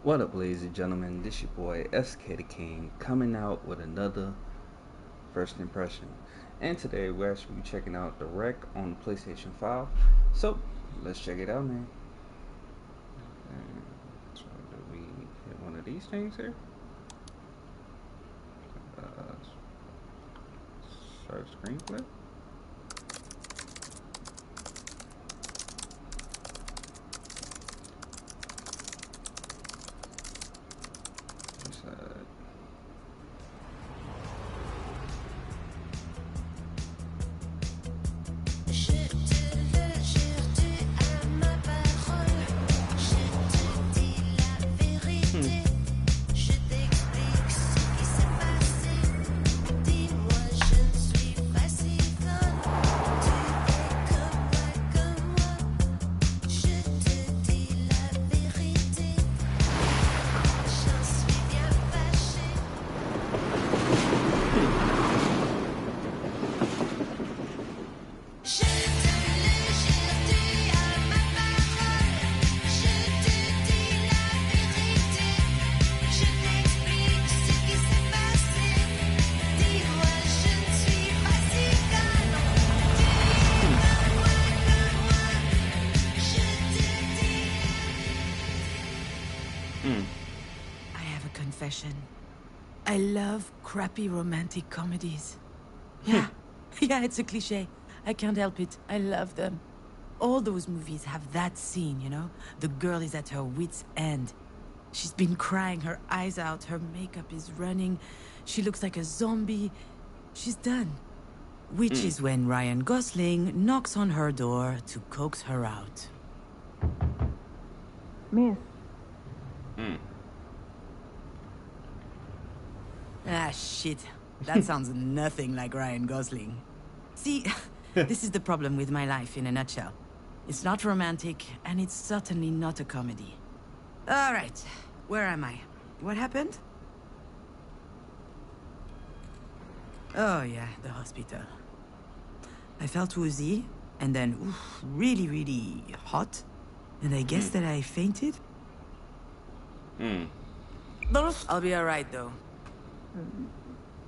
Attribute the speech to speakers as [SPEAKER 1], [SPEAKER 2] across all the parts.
[SPEAKER 1] What up, ladies and gentlemen? This your boy SK the King coming out with another first impression. And today we're actually checking out the rec on the PlayStation 5. So let's check it out, man. And so do we hit one of these things here? Uh, Start screenplay.
[SPEAKER 2] I have a confession. I love crappy romantic comedies. Yeah, yeah, it's a cliché. I can't help it. I love them. All those movies have that scene, you know? The girl is at her wit's end. She's been crying her eyes out, her makeup is running, she looks like a zombie. She's done. Which is when Ryan Gosling knocks on her door to coax her out.
[SPEAKER 3] Miss.
[SPEAKER 2] Ah, shit. That sounds nothing like Ryan Gosling. See, this is the problem with my life in a nutshell. It's not romantic, and it's certainly not a comedy. All right, where am I? What happened? Oh yeah, the hospital. I felt woozy, and then really, really hot. And I guess that I fainted. I'll be all right, though.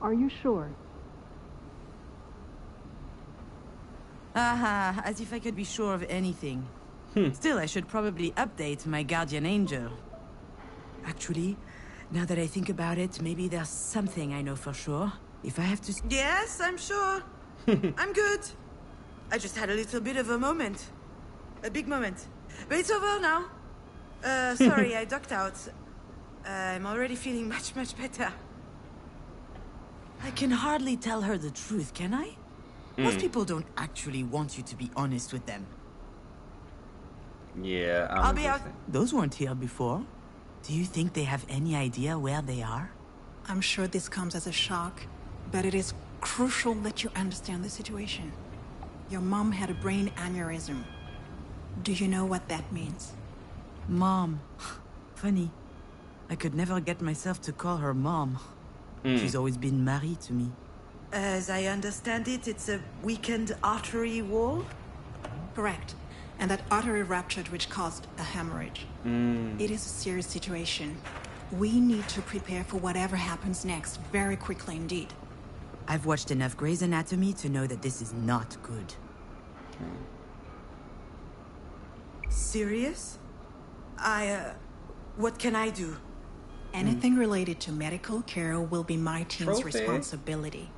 [SPEAKER 3] Are you sure?
[SPEAKER 2] Aha, as if I could be sure of anything. Still, I should probably update my guardian angel. Actually, now that I think about it, maybe there's something I know for sure. If I have to... Yes, I'm sure. I'm good. I just had a little bit of a moment. A big moment. But it's over now. Sorry, I ducked out. I'm already feeling much, much better. I can hardly tell her the truth, can I? Most people don't actually want you to be honest with them.
[SPEAKER 1] Yeah,
[SPEAKER 2] I'll be out. Those weren't here before. Do you think they have any idea where they are?
[SPEAKER 4] I'm sure this comes as a shock, but it is crucial that you understand the situation. Your mom had a brain aneurysm. Do you know what that means?
[SPEAKER 2] Mom. Funny. I could never get myself to call her mom. She's always been married to me. As I understand it, it's a weakened artery wall?
[SPEAKER 4] Correct. And that artery ruptured, which caused a hemorrhage. It is a serious situation. We need to prepare for whatever happens next, very quickly indeed.
[SPEAKER 2] I've watched enough Grey's Anatomy to know that this is not good. Serious? What can I do?
[SPEAKER 4] Anything related to medical care will be my team's
[SPEAKER 1] Trophy.
[SPEAKER 4] responsibility.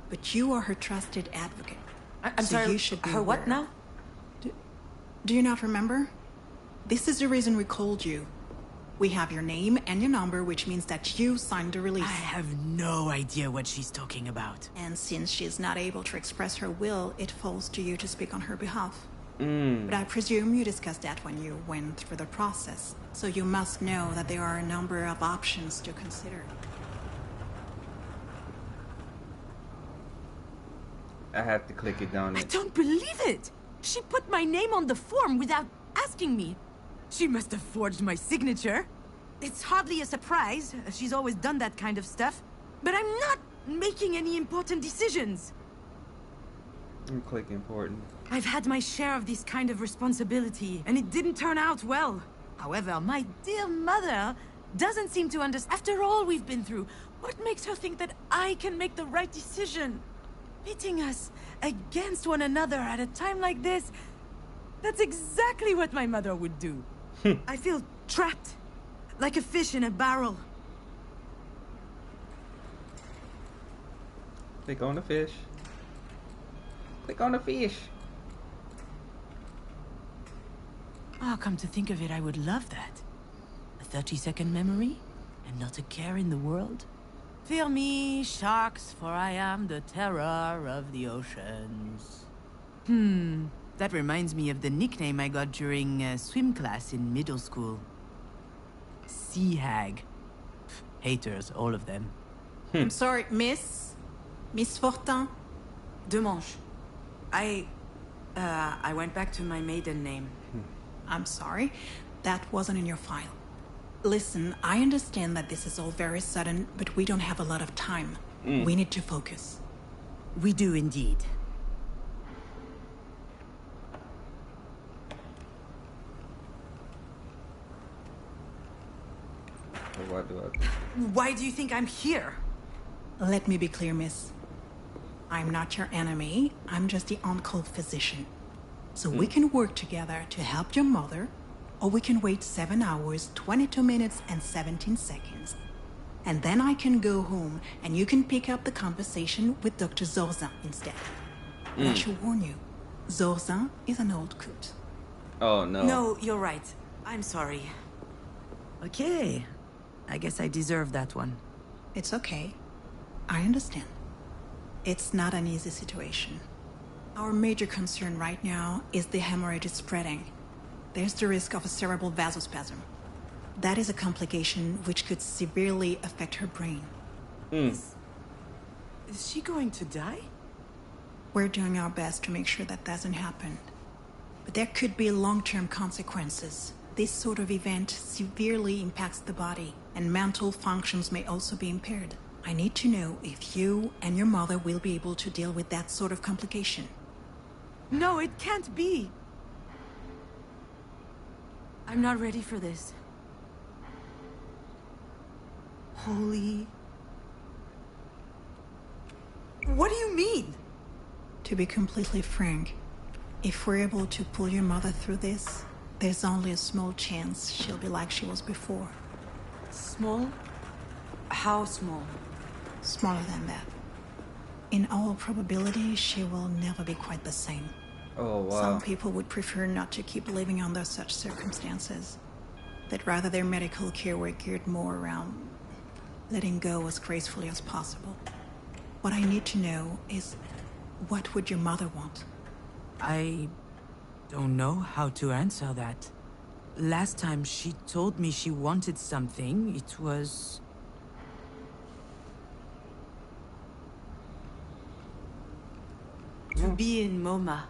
[SPEAKER 4] But you are her trusted advocate.
[SPEAKER 2] I'm
[SPEAKER 4] so
[SPEAKER 2] sorry,
[SPEAKER 4] you should be
[SPEAKER 2] her what
[SPEAKER 4] aware.
[SPEAKER 2] now?
[SPEAKER 4] Do you not remember? This is the reason we called you. We have your name and your number, which means that you signed the release.
[SPEAKER 2] I have no idea what she's talking about.
[SPEAKER 4] And since she's not able to express her will, it falls to you to speak on her behalf. But I presume you discussed that when you went through the process, so you must know that there are a number of options to consider.
[SPEAKER 1] I have to click it down.
[SPEAKER 2] I don't believe it! She put my name on the form without asking me. She must have forged my signature. It's hardly a surprise. She's always done that kind of stuff. But I'm not making any important decisions.
[SPEAKER 1] And click important.
[SPEAKER 2] I've had my share of this kind of responsibility, and it didn't turn out well. However, my dear mother Doesn't seem to understand. After all we've been through, what makes her think that I can make the right decision? Pitting us against one another at a time like this, that's exactly what my mother would do. I feel trapped, like a fish in a barrel.
[SPEAKER 1] Click on the fish. Click on the fish.
[SPEAKER 2] Oh, come to think of it, I would love that. A 30-second memory, and not a care in the world. Fear me, sharks, for I am the terror of the oceans. That reminds me of the nickname I got during swim class in middle school. Sea Hag. Haters, all of them.
[SPEAKER 4] I'm sorry, Miss Fortin.
[SPEAKER 2] Demange. I went back to my maiden name.
[SPEAKER 4] I'm sorry, that wasn't in your file. Listen, I understand that this is all very sudden, but we don't have a lot of time. We need to focus.
[SPEAKER 2] We do indeed.
[SPEAKER 1] What do I do?
[SPEAKER 2] Why do you think I'm here?
[SPEAKER 4] Let me be clear, miss. I'm not your enemy. I'm just the on-call physician. So we can work together to help your mother, or we can wait 7 hours, 22 minutes, and 17 seconds. And then I can go home, and you can pick up the conversation with Dr. Zorzin instead. But I should warn you, Zorzin is an old coot.
[SPEAKER 1] Oh, no.
[SPEAKER 2] No, you're right. I'm sorry. Okay. I guess I deserve that one.
[SPEAKER 4] It's okay. I understand. It's not an easy situation. Our major concern right now is the hemorrhage is spreading. There's the risk of a cerebral vasospasm. That is a complication which could severely affect her brain.
[SPEAKER 2] Is she going to die?
[SPEAKER 4] We're doing our best to make sure that doesn't happen. But there could be long-term consequences. This sort of event severely impacts the body, and mental functions may also be impaired. I need to know if you and your mother will be able to deal with that sort of complication.
[SPEAKER 2] No, it can't be. I'm not ready for this. Holy... What do you mean?
[SPEAKER 4] To be completely frank, if we're able to pull your mother through this, there's only a small chance she'll be like she was before.
[SPEAKER 2] Small? How small?
[SPEAKER 4] Smaller than that. In all probability, she will never be quite the same.
[SPEAKER 1] Oh, wow.
[SPEAKER 4] Some people would prefer not to keep living under such circumstances. That rather their medical care were geared more around letting go as gracefully as possible. What I need to know is, what would your mother want?
[SPEAKER 2] I don't know how to answer that. Last time she told me she wanted something, it was... to be in MoMA.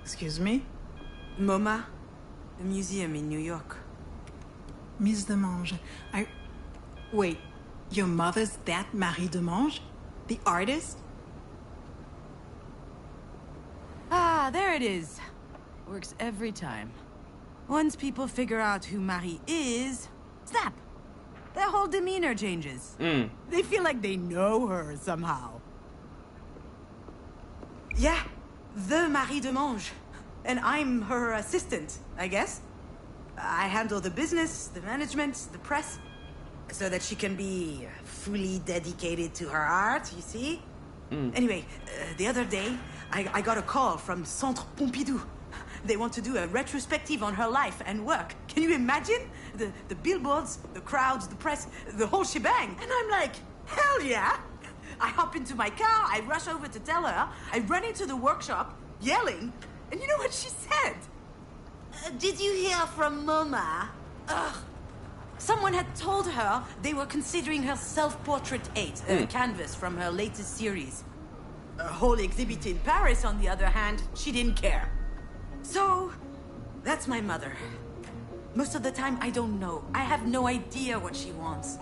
[SPEAKER 4] Excuse me?
[SPEAKER 2] MoMA? The museum in New York.
[SPEAKER 4] Miss Demange, Wait, your mother's that Marie Demange? The artist?
[SPEAKER 2] Ah, there it is. Works every time. Once people figure out who Marie is, snap! Their whole demeanor changes. They feel like they know her somehow. Yeah, the Marie Demange. And I'm her assistant, I guess. I handle the business, the management, the press, so that she can be fully dedicated to her art, you see? Anyway, the other day, I got a call from Centre Pompidou. They want to do a retrospective on her life and work. Can you imagine? The billboards, the crowds, the press, the whole shebang. And I'm like, hell yeah! I hop into my car, I rush over to tell her, I run into the workshop, yelling, and you know what she said? Did you hear from MoMA? Ugh. Someone had told her they were considering her self-portrait 8, a canvas from her latest series. A whole exhibit in Paris, on the other hand, she didn't care. So, that's my mother. Most of the time, I don't know. I have no idea what she wants.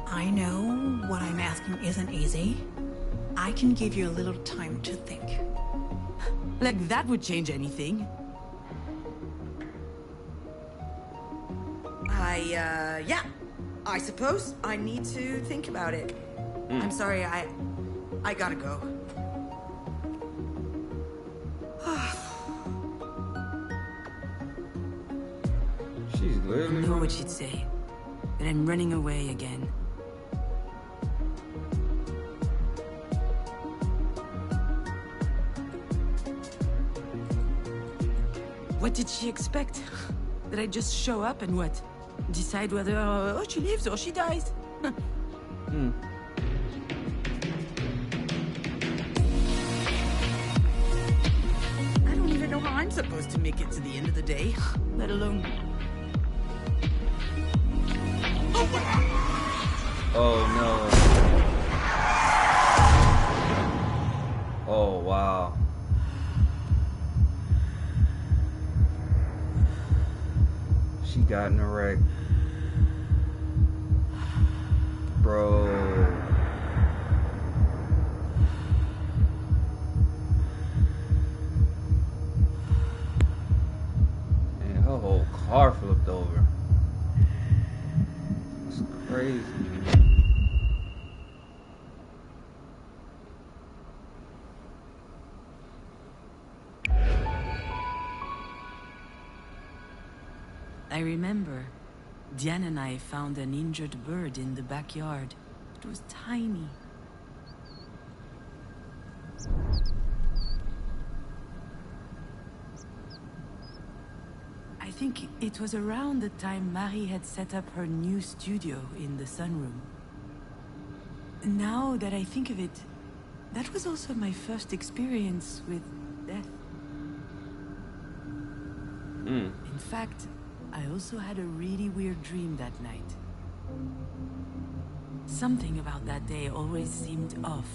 [SPEAKER 4] I know what I'm asking isn't easy. I can give you a little time to think.
[SPEAKER 2] Like that would change anything. Yeah. I suppose I need to think about it. I'm sorry, I gotta go.
[SPEAKER 1] She's literally.
[SPEAKER 2] I know what she'd say. That I'm running away again. What did she expect? That I just show up and what? Decide whether she lives or she dies? I don't even know how I'm supposed to make it to the end of the day, let alone...
[SPEAKER 1] Oh no. Oh wow. She got in a wreck. Bro. And her whole car flipped over. It's crazy.
[SPEAKER 2] I remember, Diane and I found an injured bird in the backyard. It was tiny. I think it was around the time Marie had set up her new studio in the sunroom. Now that I think of it, that was also my first experience with death. In fact, I also had a really weird dream that night. Something about that day always seemed off.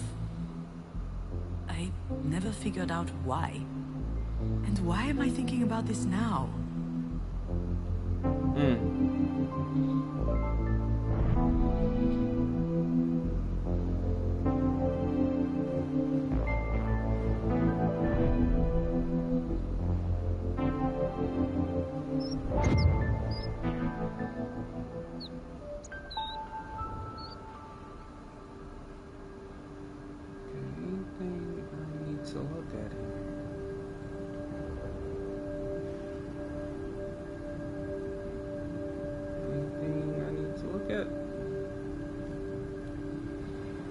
[SPEAKER 2] I never figured out why. And why am I thinking about this now?
[SPEAKER 1] Anything I need to look at here? Anything I need to look at?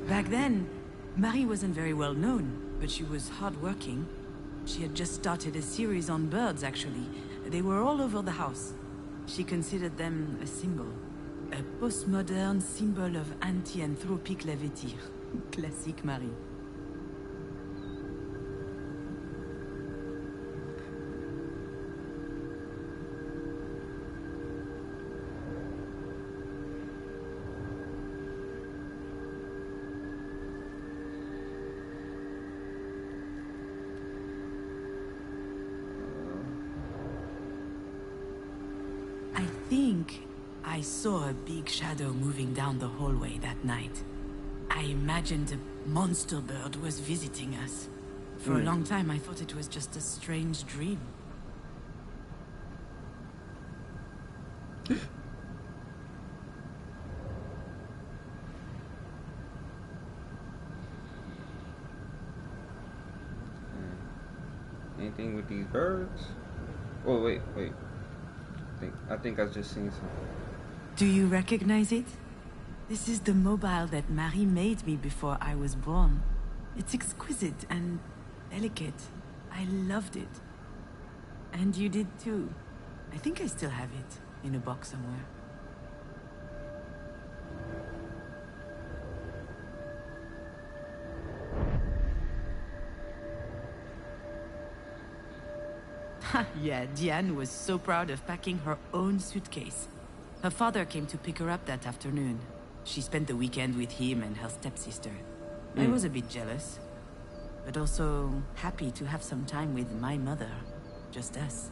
[SPEAKER 2] Back then, Marie wasn't very well known, but she was hardworking. She had just started a series on birds, actually. They were all over the house. She considered them a symbol. A postmodern symbol of anti-anthropic levity. Classique Marie. I think I saw a big shadow moving down the hallway that night. I imagined a monster bird was visiting us. For a long time, I thought it was just a strange dream.
[SPEAKER 1] Anything with these birds? Oh, wait. I think I just seen something.
[SPEAKER 2] Do you recognize it? This is the mobile that Marie made me before I was born. It's exquisite and delicate. I loved it. And you did too. I think I still have it in a box somewhere. Yeah, Diane was so proud of packing her own suitcase. Her father came to pick her up that afternoon. She spent the weekend with him and her stepsister. I was a bit jealous, but also happy to have some time with my mother. Just us.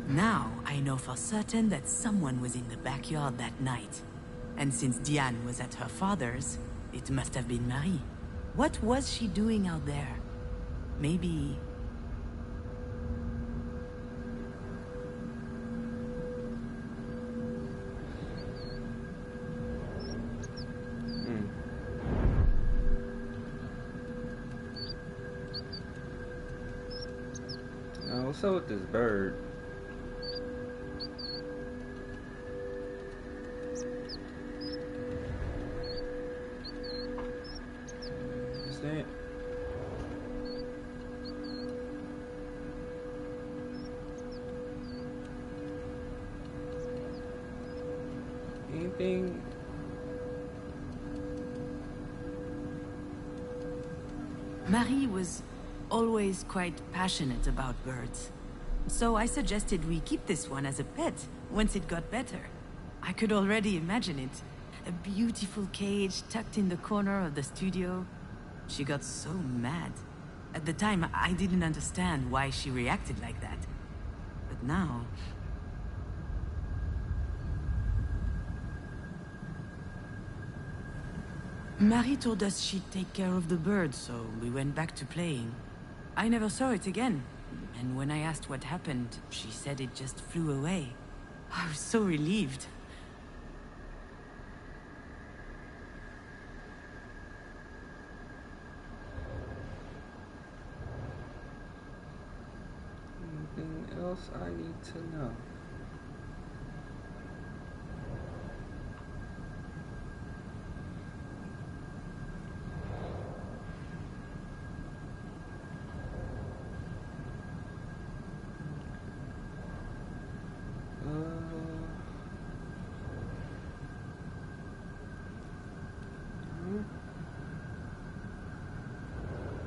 [SPEAKER 2] Now, I know for certain that someone was in the backyard that night. And since Diane was at her father's, it must have been Marie. What was she doing out there? Maybe
[SPEAKER 1] up with this bird? Is that? Anything?
[SPEAKER 2] Marie was always quite passionate about birds. So I suggested we keep this one as a pet once it got better. I could already imagine it. A beautiful cage tucked in the corner of the studio. She got so mad. At the time, I didn't understand why she reacted like that. But now... Marie told us she'd take care of the bird, so we went back to playing. I never saw it again, and when I asked what happened, she said it just flew away. I was so relieved.
[SPEAKER 1] Anything else I need to know?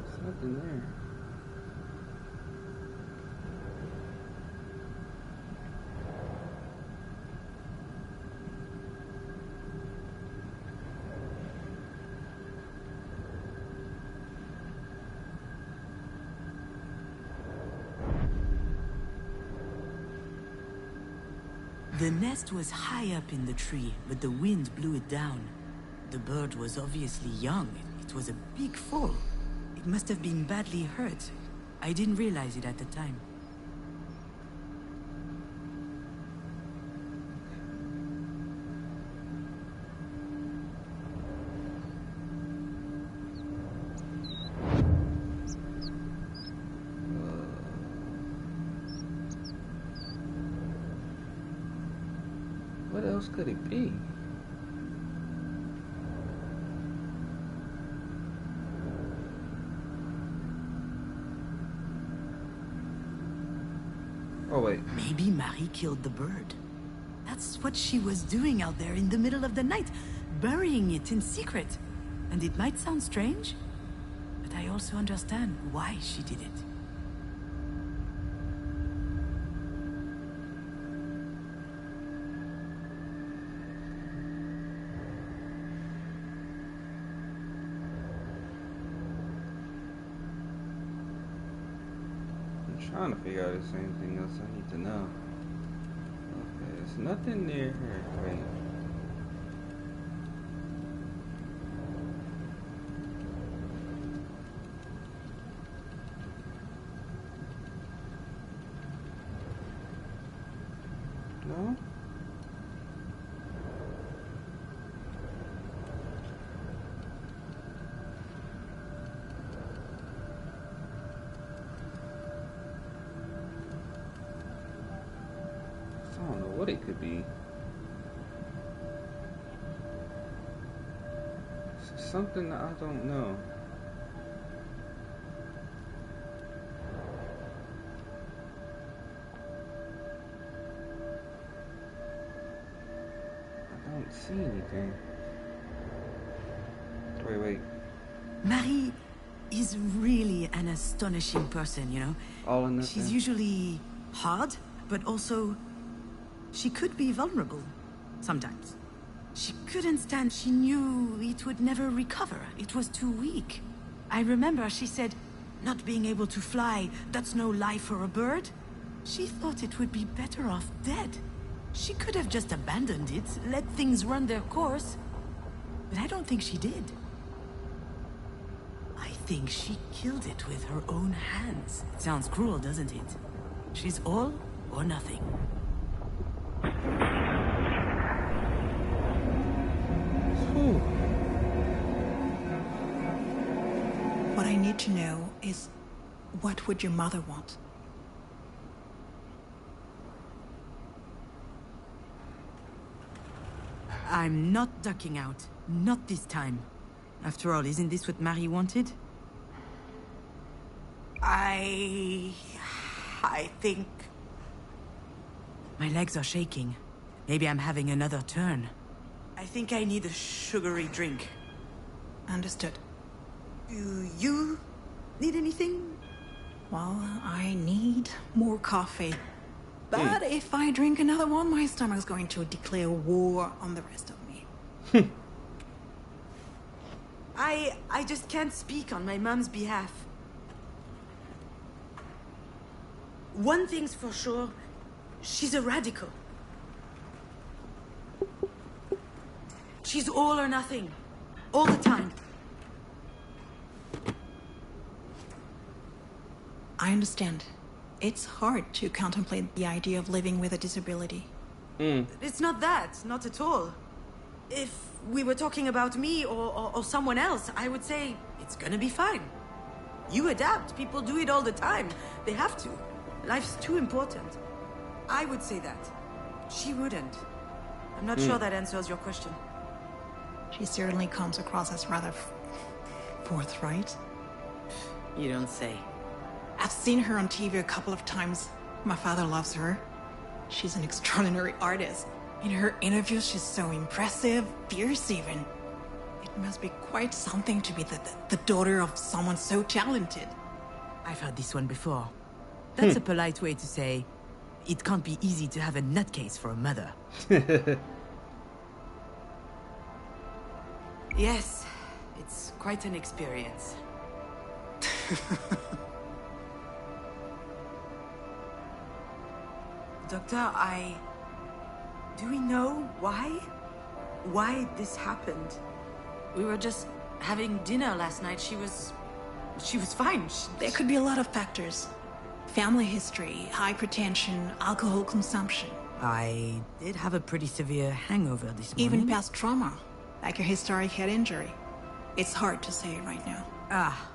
[SPEAKER 1] There's nothing there.
[SPEAKER 2] The nest was high up in the tree, but the wind blew it down. The bird was obviously young. It was a big fall. It must have been badly hurt. I didn't realize it at the time.
[SPEAKER 1] What else could it be? Oh wait.
[SPEAKER 2] Maybe Marie killed the bird. That's what she was doing out there in the middle of the night, burying it in secret. And it might sound strange, but I also understand why she did it.
[SPEAKER 1] Trying to figure out if there's anything else I need to know. Okay, there's nothing near her. Wait. No? I don't know what it could be. It's something that I don't know. I don't see anything. Wait.
[SPEAKER 2] Marie is really an astonishing person, you know?
[SPEAKER 1] All in
[SPEAKER 2] She's
[SPEAKER 1] nothing.
[SPEAKER 2] usually hard, but also... she could be vulnerable. Sometimes. She couldn't stand... She knew it would never recover. It was too weak. I remember she said, not being able to fly, that's no life for a bird. She thought it would be better off dead. She could have just abandoned it, let things run their course. But I don't think she did. I think she killed it with her own hands. It sounds cruel, doesn't it? She's all or nothing.
[SPEAKER 1] Whew.
[SPEAKER 4] What I need to know is, what would your mother want?
[SPEAKER 2] I'm not ducking out. Not this time. After all, isn't this what Marie wanted?
[SPEAKER 5] I think...
[SPEAKER 2] My legs are shaking. Maybe I'm having another turn.
[SPEAKER 5] I think I need a sugary drink.
[SPEAKER 4] Understood.
[SPEAKER 5] Do you need anything?
[SPEAKER 4] Well, I need more coffee. But if I drink another one, my stomach's going to declare war on the rest of me.
[SPEAKER 5] I just can't speak on my mom's behalf. One thing's for sure, she's a radical. She's all or nothing, all the time.
[SPEAKER 4] I understand. It's hard to contemplate the idea of living with a disability.
[SPEAKER 5] It's not that, not at all. If we were talking about me or someone else, I would say it's gonna be fine. You adapt, people do it all the time. They have to. Life's too important. I would say that. She wouldn't. I'm not sure that answers your question.
[SPEAKER 4] She certainly comes across as rather forthright.
[SPEAKER 5] You don't say.
[SPEAKER 4] I've seen her on TV a couple of times. My father loves her. She's an extraordinary artist. In her interviews, she's so impressive, fierce even. It must be quite something to be the daughter of someone so talented.
[SPEAKER 2] I've heard this one before. That's a polite way to say, it can't be easy to have a nutcase for a mother.
[SPEAKER 5] Yes, it's quite an experience. Doctor, do we know why? Why this happened? We were just having dinner last night. She was fine.
[SPEAKER 4] There could be a lot of factors. Family history, hypertension, alcohol consumption.
[SPEAKER 2] I did have a pretty severe hangover this morning.
[SPEAKER 4] Even past trauma, like a historic head injury. It's hard to say right now.
[SPEAKER 2] Ah.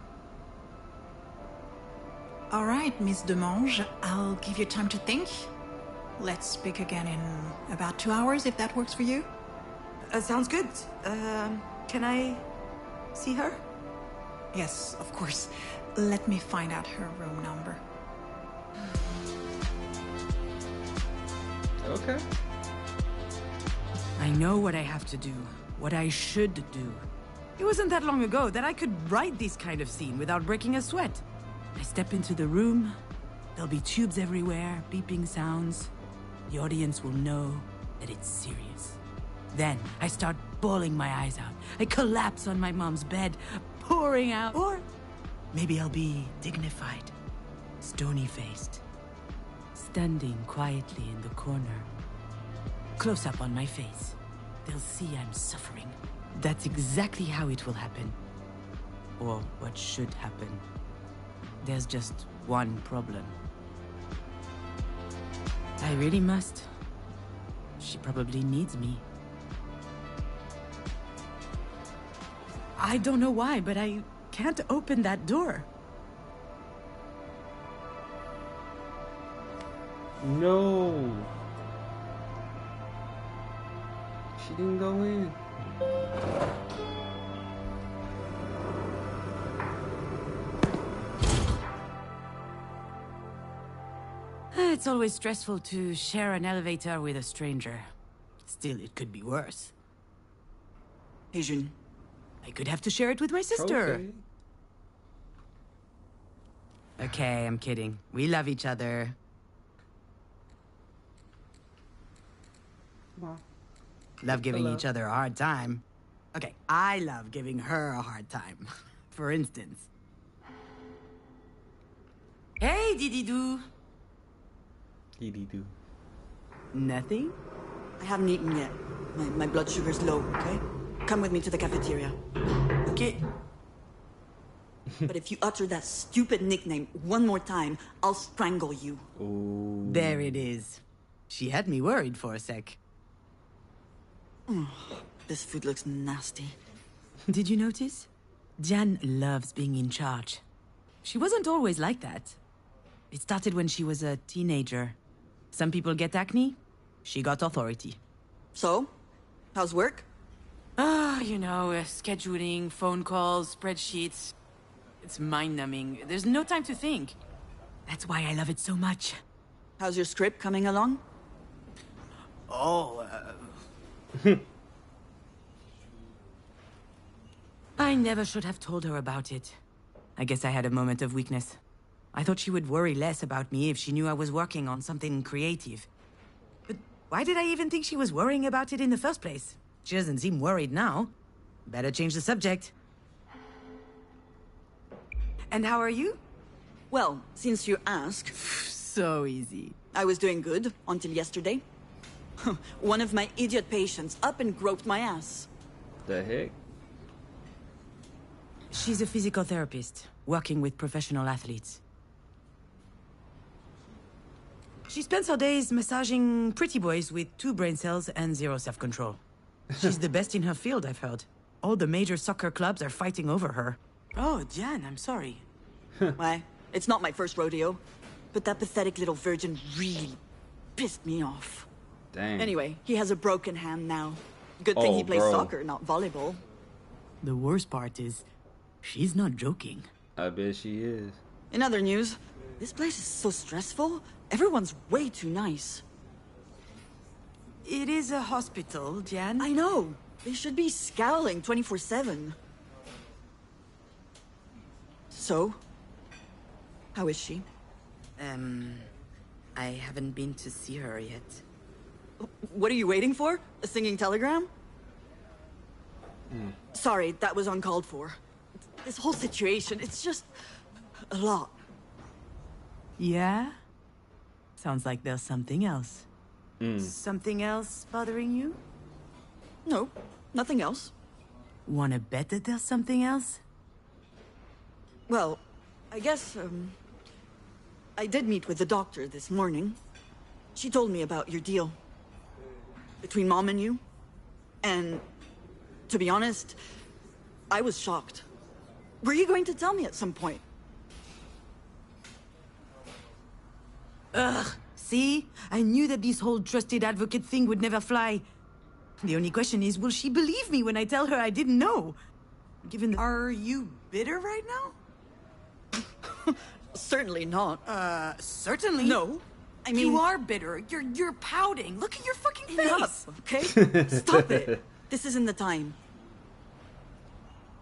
[SPEAKER 4] All right, Miss Demange, I'll give you time to think. Let's speak again in about 2 hours, if that works for you.
[SPEAKER 5] Sounds good. Can I see her?
[SPEAKER 4] Yes, of course. Let me find out her room number.
[SPEAKER 1] Okay.
[SPEAKER 2] I know what I have to do, what I should do. It wasn't that long ago that I could write this kind of scene without breaking a sweat. I step into the room, there'll be tubes everywhere, beeping sounds. The audience will know that it's serious. Then I start bawling my eyes out. I collapse on my mom's bed, pouring out. Or maybe I'll be dignified, stony-faced, standing quietly in the corner. Close up on my face. They'll see I'm suffering. That's exactly how it will happen. Or what should happen. There's just one problem. I really must. She probably needs me. I don't know why, but I can't open that door.
[SPEAKER 1] No. She didn't go in.
[SPEAKER 2] It's always stressful to share an elevator with a stranger. Still, it could be worse.
[SPEAKER 5] Hey, June.
[SPEAKER 2] I could have to share it with my sister.
[SPEAKER 1] Okay.
[SPEAKER 2] Okay, I'm kidding. We love each other. Love giving each other a hard time. Okay, I love giving her a hard time. For instance. Hey, Didi-doo.
[SPEAKER 1] Didi-doo.
[SPEAKER 2] Nothing?
[SPEAKER 5] I haven't eaten yet. My blood sugar's low, okay? Come with me to the cafeteria. Okay? But if you utter that stupid nickname one more time, I'll strangle you.
[SPEAKER 1] Ooh.
[SPEAKER 2] There it is. She had me worried for a sec.
[SPEAKER 5] This food looks nasty.
[SPEAKER 2] Did you notice? Jan loves being in charge. She wasn't always like that. It started when she was a teenager. Some people get acne. She got authority.
[SPEAKER 5] So?
[SPEAKER 6] How's work?
[SPEAKER 2] You know, scheduling, phone calls, spreadsheets. It's mind-numbing. There's no time to think. That's why I love it so much.
[SPEAKER 6] How's your script coming along?
[SPEAKER 2] Oh, I never should have told her about it. I guess I had a moment of weakness. I thought she would worry less about me if she knew I was working on something creative. But why did I even think she was worrying about it in the first place? She doesn't seem worried now. Better change the subject. And how are you?
[SPEAKER 6] Well, since you ask,
[SPEAKER 2] So easy.
[SPEAKER 6] I was doing good until yesterday. One of my idiot patients up and groped my ass.
[SPEAKER 1] The heck?
[SPEAKER 2] She's a physical therapist, working with professional athletes. She spends her days massaging pretty boys with 2 brain cells and 0 self-control. She's the best in her field, I've heard. All the major soccer clubs are fighting over her. Oh, Jan, I'm sorry.
[SPEAKER 6] Why? It's not my first rodeo. But that pathetic little virgin really pissed me off.
[SPEAKER 1] Dang.
[SPEAKER 6] Anyway, he has a broken hand now. Good thing he plays soccer, not volleyball.
[SPEAKER 2] The worst part is, she's not joking.
[SPEAKER 1] I bet she is.
[SPEAKER 6] In other news, this place is so stressful. Everyone's way too nice.
[SPEAKER 2] It is a hospital, Jan.
[SPEAKER 6] I know. They should be scowling 24/7. So, how is she?
[SPEAKER 2] I haven't been to see her yet.
[SPEAKER 6] What are you waiting for? A singing telegram? Sorry, that was uncalled for. This whole situation, it's just a lot.
[SPEAKER 2] Yeah? Sounds like there's something else. Something else bothering you?
[SPEAKER 6] No, nothing else.
[SPEAKER 2] Wanna bet that there's something else?
[SPEAKER 6] Well, I guess, I did meet with the doctor this morning. She told me about your deal. Between Mom and you. And, to be honest, I was shocked. Were you going to tell me at some point?
[SPEAKER 2] Ugh, see? I knew that this whole trusted advocate thing would never fly. The only question is, will she believe me when I tell her I didn't know? Given the... Are you bitter right now?
[SPEAKER 6] Certainly not.
[SPEAKER 2] Certainly.
[SPEAKER 6] No. I mean...
[SPEAKER 2] You are bitter. You're pouting. Look at your fucking face.
[SPEAKER 6] Enough, okay? Stop it. This isn't the time.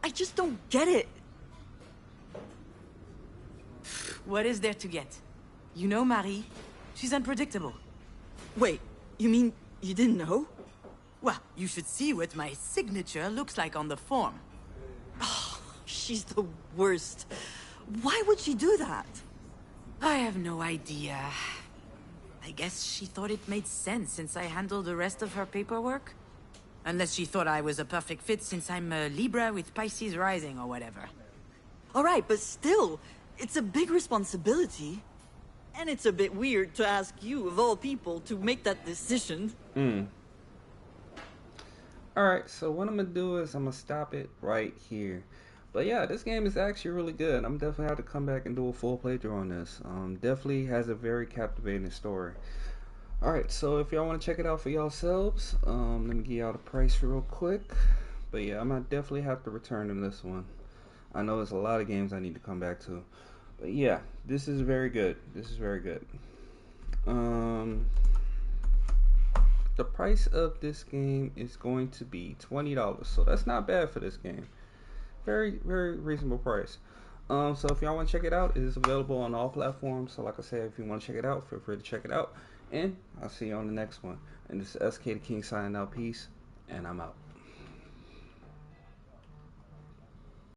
[SPEAKER 6] I just don't get it.
[SPEAKER 2] What is there to get? You know Marie. She's unpredictable.
[SPEAKER 6] Wait, you mean you didn't know?
[SPEAKER 2] Well, you should see what my signature looks like on the form.
[SPEAKER 6] She's the worst. Why would she do that?
[SPEAKER 2] I have no idea. I guess she thought it made sense since I handled the rest of her paperwork. Unless she thought I was a perfect fit since I'm a Libra with Pisces rising or whatever.
[SPEAKER 6] All right, but still, it's a big responsibility. And it's a bit weird to ask you, of all people, to make that decision.
[SPEAKER 1] Alright, so what I'm going to do is I'm going to stop it right here. But yeah, this game is actually really good. I'm definitely have to come back and do a full playthrough on this. Definitely has a very captivating story. Alright, so if y'all want to check it out for yourselves, let me give y'all the price real quick. But yeah, I might definitely have to return to this one. I know there's a lot of games I need to come back to. But yeah, this is very good. This is very good. The price of this game is going to be $20. So that's not bad for this game. Very, very reasonable price. So if y'all want to check it out, it is available on all platforms. So like I said, if you want to check it out, feel free to check it out. And I'll see you on the next one. And this is SK the King signing out. Peace. And I'm out.